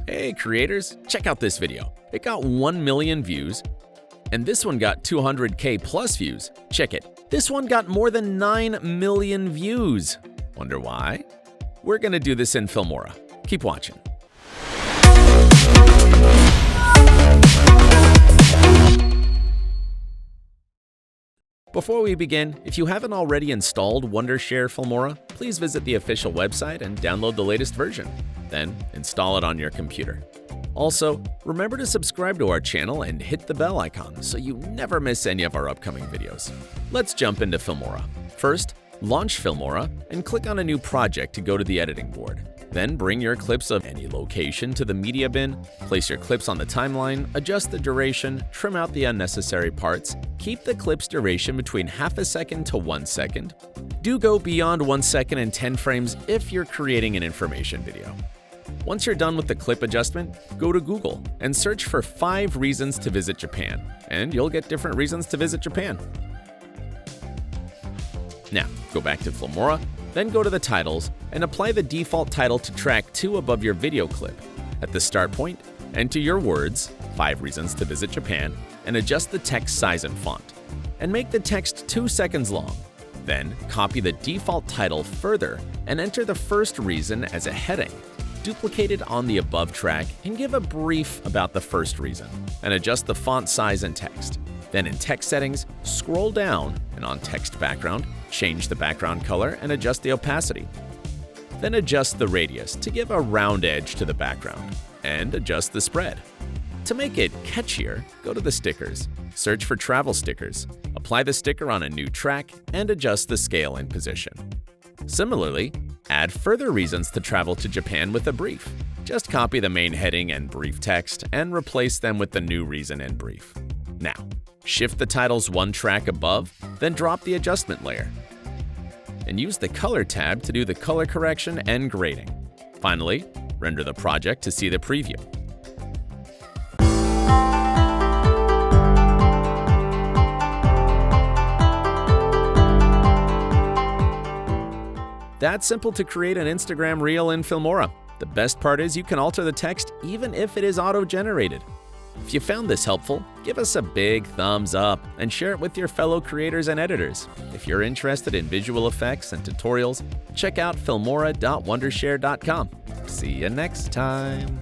Hey creators, check out this video. It got 1 million views, and this one got 200K plus views. Check it. This one got more than 9 million views. Wonder why? We're gonna do this in Filmora. Keep watching. Before we begin, if you haven't already installed Wondershare Filmora, please visit the official website and download the latest version. Then, install it on your computer. Also, remember to subscribe to our channel and hit the bell icon so you never miss any of our upcoming videos. Let's jump into Filmora. First, launch Filmora and click on a new project to go to the editing board. Then bring your clips of any location to the media bin, place your clips on the timeline, adjust the duration, trim out the unnecessary parts, keep the clip's duration between half a second to 1 second. Do go beyond 1 second and 10 frames if you're creating an information video. Once you're done with the clip adjustment, go to Google and search for 5 reasons to visit Japan, and you'll get different reasons to visit Japan. Now, go back to Filmora, then go to the titles and apply the default title to track 2 above your video clip. At the start point, enter your words, 5 reasons to visit Japan, and adjust the text size and font. And make the text 2 seconds long. Then, copy the default title further and enter the first reason as a heading. Duplicate it on the above track and give a brief about the first reason, and adjust the font size and text. Then in text settings, scroll down and on text background, change the background color and adjust the opacity. Then adjust the radius to give a round edge to the background, and adjust the spread. To make it catchier, go to the stickers, search for travel stickers, apply the sticker on a new track, and adjust the scale and position. Similarly, add further reasons to travel to Japan with a brief. Just copy the main heading and brief text and replace them with the new reason and brief. Now, shift the titles 1 track above, then drop the adjustment layer. And use the Color tab to do the color correction and grading. Finally, render the project to see the preview. That's simple to create an Instagram reel in Filmora. The best part is you can alter the text even if it is auto-generated. If you found this helpful, give us a big thumbs up and share it with your fellow creators and editors. If you're interested in visual effects and tutorials, check out filmora.wondershare.com. See you next time.